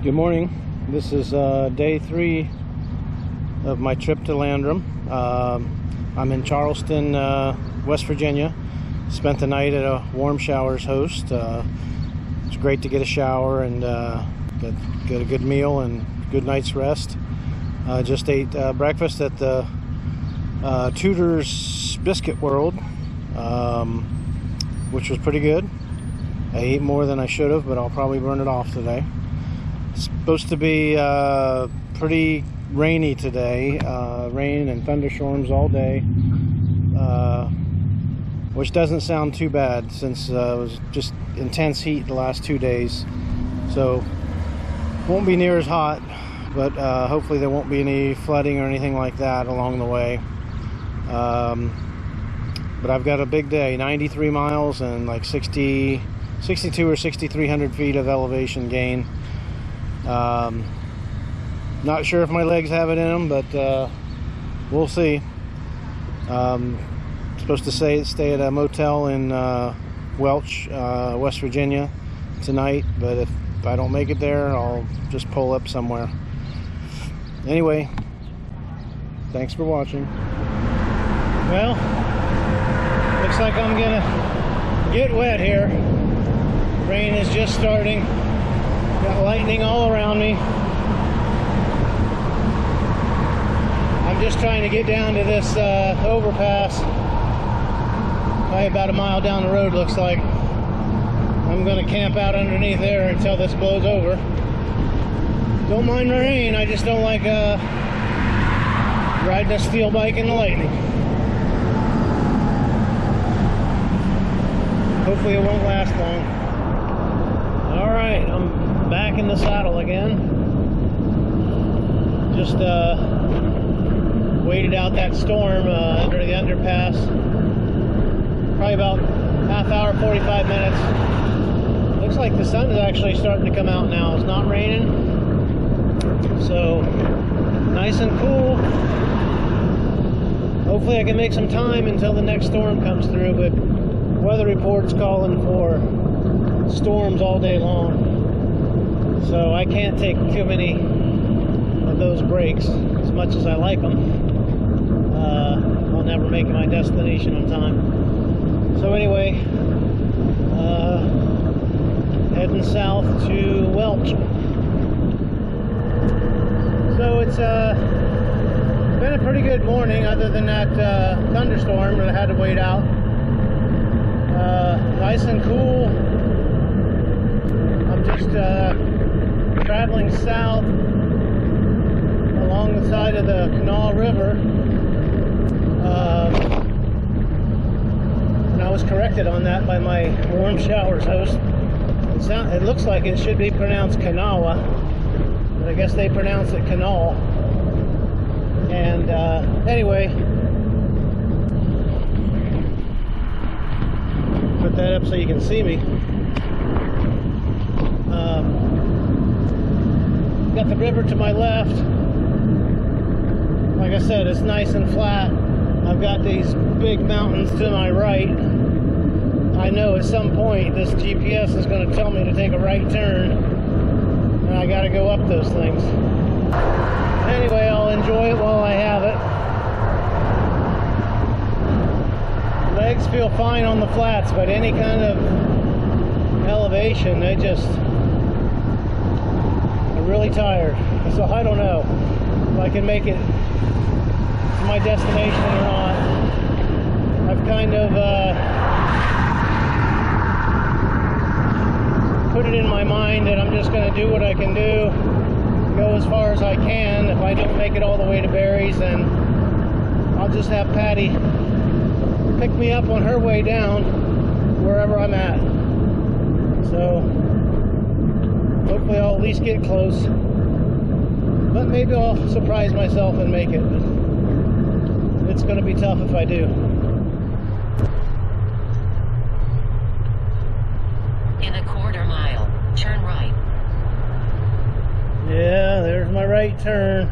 Good morning. This is day 3 of my trip to Landrum. I'm in Charleston, West Virginia. Spent the night at a Warm Showers host. It's great to get a shower and get a good meal and good night's rest. Just ate breakfast at the Tudor's Biscuit World, which was pretty good. I ate more than I should have, but I'll probably burn it off today. It's supposed to be pretty rainy today, rain and thunderstorms all day, which doesn't sound too bad since it was just intense heat the last 2 days. So won't be near as hot, but hopefully there won't be any flooding or anything like that along the way. But I've got a big day, 93 miles and like 62 or 6,300 feet of elevation gain. Not sure if my legs have it in them, but we'll see. Supposed to stay at a motel in Welch, West Virginia tonight, but if I don't make it there, I'll just pull up somewhere. Anyway, thanks for watching. Well, looks like I'm gonna get wet here. Rain is just starting. Got lightning all around me. I'm just trying to get down to this overpass. Probably about a mile down the road, looks like. I'm gonna camp out underneath there until this blows over. Don't mind the rain, I just don't like riding a steel bike in the lightning. Hopefully it won't last long. Alright, I'm back in the saddle again. Just waited out that storm under the underpass. Probably about half hour, 45 minutes. Looks like the sun is actually starting to come out now. It's not raining. So, nice and cool. Hopefully I can make some time until the next storm comes through, but weather report's calling for storms all day long. So I can't take too many of those breaks, as much as I like them. I'll never make my destination on time. So anyway, heading south to Welch. So it's been a pretty good morning, other than that thunderstorm that I had to wait out. Nice and cool. I'm just traveling south along the side of the Canal River, and I was corrected on that by my Warm Showers host. It looks like it should be pronounced Kanawha, but I guess they pronounce it Canal. And anyway, put that up so you can see me. Got the river to my left. Like I said, it's nice and flat. I've got these big mountains to my right. I know at some point this GPS is going to tell me to take a right turn, and I got to go up those things. Anyway, I'll enjoy it while I have it. Legs feel fine on the flats, but any kind of elevation, they just are really tired. So I don't know if I can make it to my destination or not. I've kind of put it in my mind that I'm just going to do what I can do, go as far as I can. If I don't make it all the way to Berries, then I'll just have Patty pick me up on her way down wherever I'm at. So hopefully I'll at least get close, but maybe I'll surprise myself and make it. It's going to be tough if I do. In a quarter mile, turn right. Yeah, there's my right turn.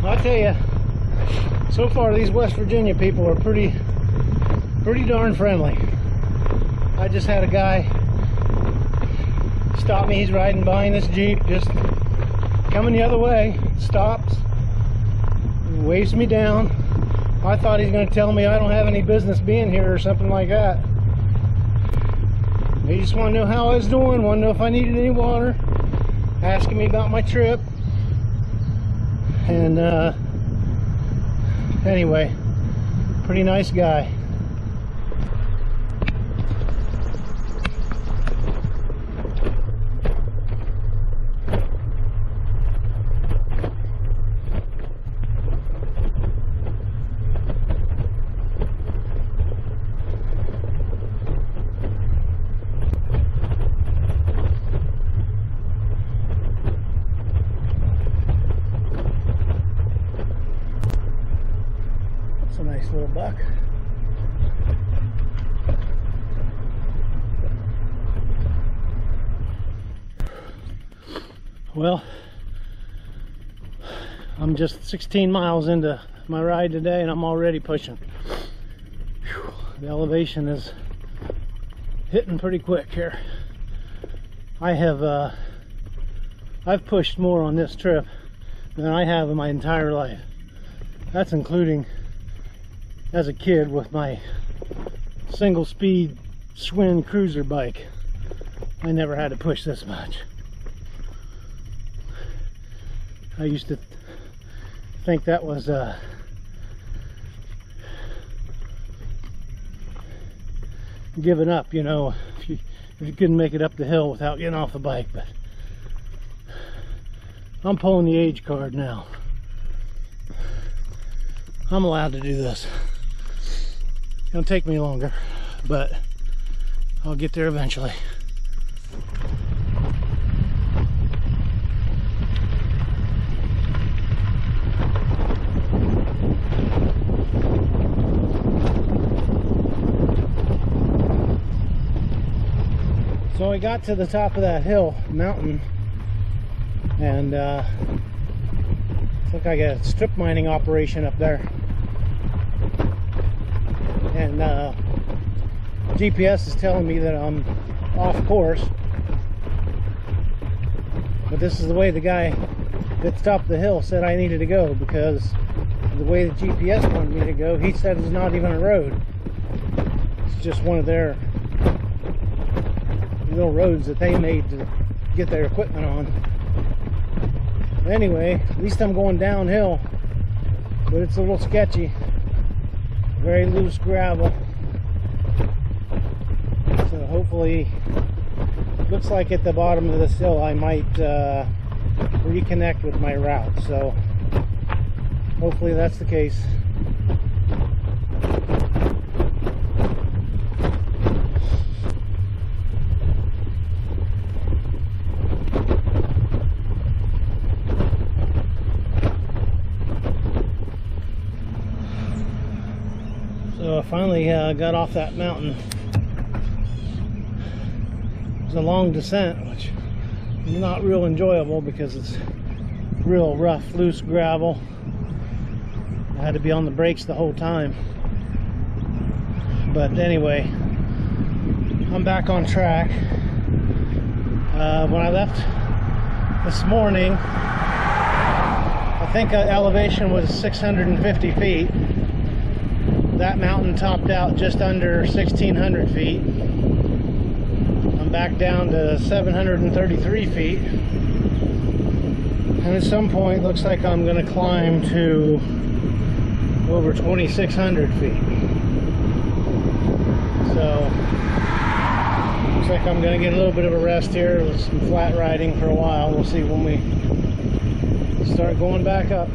I'll tell you, So far, these West Virginia people are pretty darn friendly. I just had a guy stop me. He's riding behind this Jeep, just coming the other way. Stops, waves me down. I thought he's going to tell me I don't have any business being here or something like that. He just wanted to know how I was doing, wanted to know if I needed any water, asking me about my trip. And anyway, pretty nice guy. That's a nice little buck. Well, I'm just 16 miles into my ride today and I'm already pushing. Whew, the elevation is hitting pretty quick here. I've pushed more on this trip than I have in my entire life. That's including as a kid with my single speed Schwinn cruiser bike. I never had to push this much. I used to think that was giving up, you know, if you couldn't make it up the hill without getting off the bike. But I'm pulling the age card now. I'm allowed to do this. It's gonna take me longer, but I'll get there eventually. So I got to the top of that mountain, and it's like I got a strip mining operation up there. And GPS is telling me that I'm off course, but this is the way the guy at the top of the hill said I needed to go, because the way the GPS wanted me to go, he said it's not even a road. It's just one of their little roads that they made to get their equipment on. Anyway, at least I'm going downhill, but it's a little sketchy. Very loose gravel. So hopefully, looks like at the bottom of this hill I might reconnect with my route. So hopefully that's the case. So I finally got off that mountain. It was a long descent, which is not real enjoyable because it's real rough, loose gravel. I had to be on the brakes the whole time. But anyway, I'm back on track. When I left this morning, I think elevation was 650 feet. That mountain topped out just under 1,600 feet. I'm back down to 733 feet. And at some point, looks like I'm going to climb to over 2,600 feet. So, looks like I'm going to get a little bit of a rest here with some flat riding for a while. We'll see when we start going back up.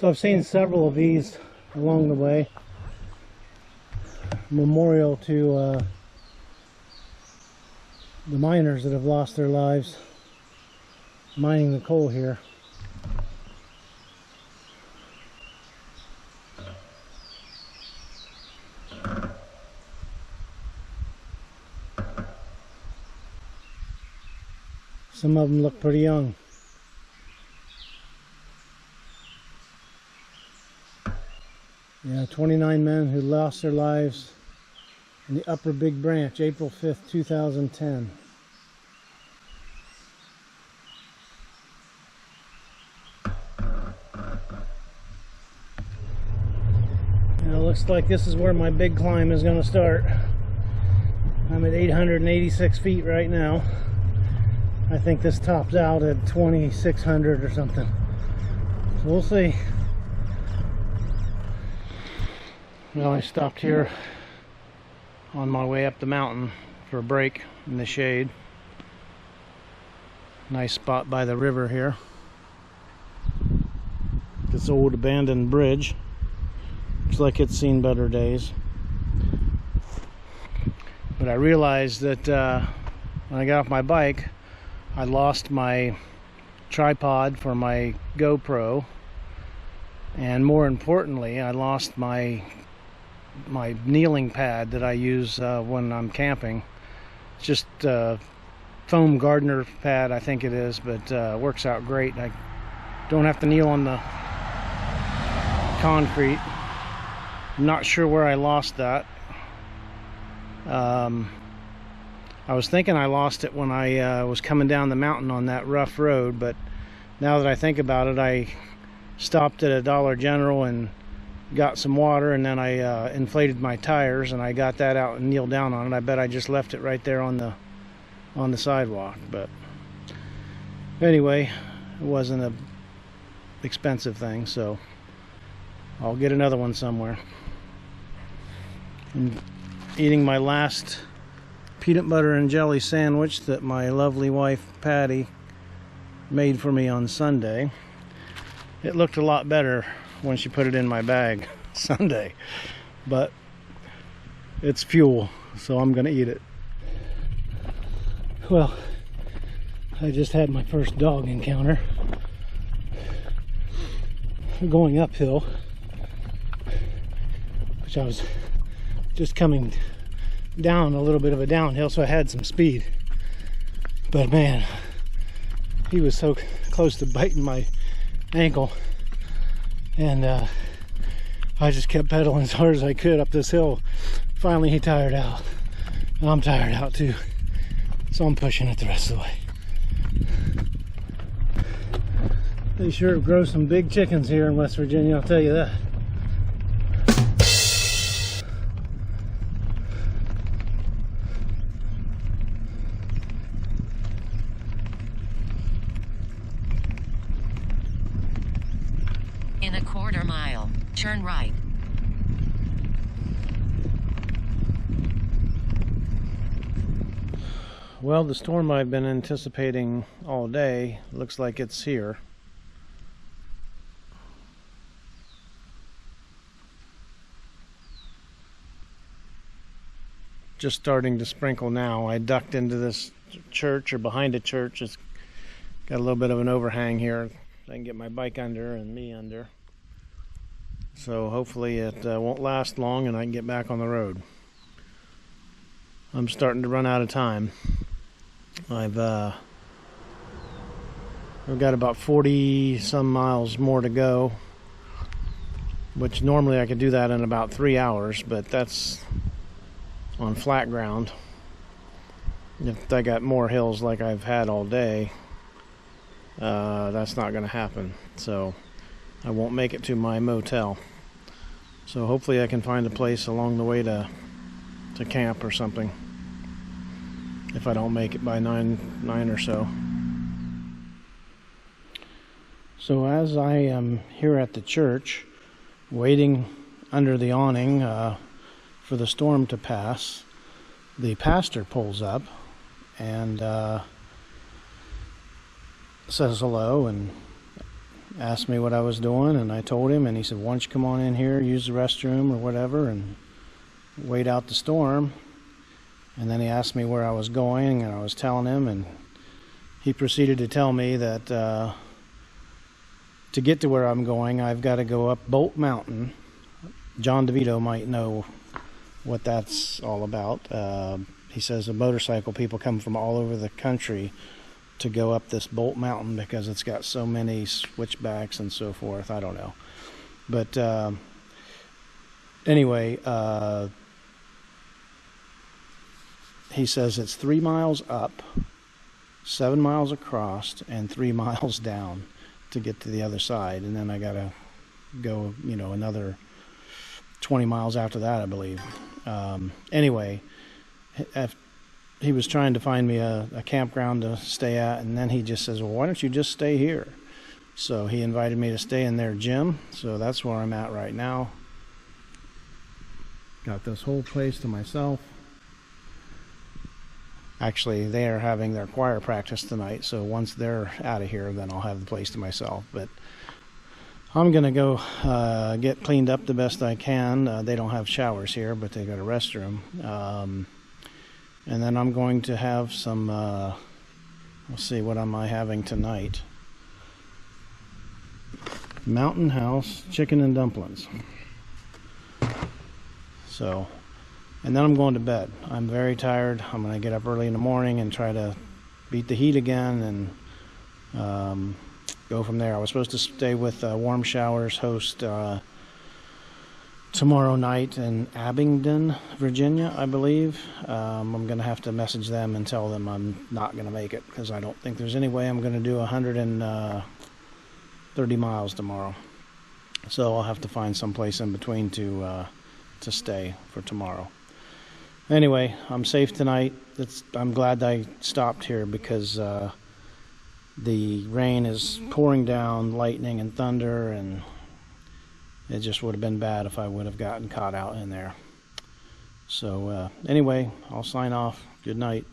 So I've seen several of these along the way. Memorial to the miners that have lost their lives mining the coal here. Some of them look pretty young. Yeah, 29 men who lost their lives in the Upper Big Branch, April 5th, 2010. It looks like this is where my big climb is going to start. I'm at 886 feet right now. I think this tops out at 2,600 or something. So we'll see. Well, I stopped here on my way up the mountain for a break in the shade. Nice spot by the river here. This old abandoned bridge. Looks like it's seen better days. But I realized that when I got off my bike, I lost my tripod for my GoPro, and more importantly, I lost my kneeling pad that I use when I'm camping. It's just a foam gardener pad, I think it is, but works out great. I don't have to kneel on the concrete. I'm not sure where I lost that. I was thinking I lost it when I was coming down the mountain on that rough road, but now that I think about it, I stopped at a Dollar General and got some water, and then I inflated my tires, and I got that out and kneeled down on it. I bet I just left it right there on the sidewalk. But anyway, it wasn't a expensive thing, so I'll get another one somewhere. I'm eating my last peanut butter and jelly sandwich that my lovely wife Patty made for me on Sunday. It looked a lot better when she put it in my bag Sunday, but it's fuel, so I'm gonna eat it. Well, I just had my first dog encounter going uphill, which I was just coming down a little bit of a downhill, so I had some speed, but man, he was so close to biting my ankle, and I just kept pedaling as hard as I could up this hill. Finally he tired out. I'm tired out too, so I'm pushing it the rest of the way. They sure grow some big chickens here in West Virginia, I'll tell you that. In a quarter mile, turn right. Well, the storm I've been anticipating all day looks like it's here. Just starting to sprinkle now. I ducked into this church, or behind a church. It's got a little bit of an overhang here. I can get my bike under and me under. So hopefully it won't last long and I can get back on the road. I'm starting to run out of time. I've got about 40 some miles more to go, which normally I could do that in about 3 hours, but that's on flat ground. If I got more hills like I've had all day, that's not going to happen, so I won't make it to my motel. So hopefully I can find a place along the way to camp or something, if I don't make it by 9 or so. So as I am here at the church waiting under the awning for the storm to pass, the pastor pulls up and says hello and asked me what I was doing, and I told him, and he said, why don't you come on in here, use the restroom or whatever, and wait out the storm. And then he asked me where I was going, and I was telling him, and he proceeded to tell me that to get to where I'm going, I've got to go up Bolt Mountain. John DeVito might know what that's all about. He says the motorcycle people come from all over the country to go up this Bolt Mountain because it's got so many switchbacks and so forth. I don't know. But anyway, he says it's 3 miles up, 7 miles across, and 3 miles down to get to the other side. And then I got to go, another 20 miles after that, I believe. Anyway, he was trying to find me a campground to stay at, and then he just says, well, why don't you just stay here? So he invited me to stay in their gym, so that's where I'm at right now. Got this whole place to myself. Actually, they are having their choir practice tonight, so once they're out of here, then I'll have the place to myself. But I'm going to go get cleaned up the best I can. They don't have showers here, but they got a restroom. And then I'm going to have some, let's see, what am I having tonight? Mountain House chicken and dumplings. So, and then I'm going to bed. I'm very tired. I'm going to get up early in the morning and try to beat the heat again and go from there. I was supposed to stay with Warm Showers host tomorrow night in Abingdon, Virginia, I believe. I'm going to have to message them and tell them I'm not going to make it because I don't think there's any way I'm going to do 130 miles tomorrow. So I'll have to find some place in between to stay for tomorrow. Anyway, I'm safe tonight. I'm glad I stopped here because the rain is pouring down, lightning and thunder, and it just would have been bad if I would have gotten caught out in there. So anyway, I'll sign off. Good night.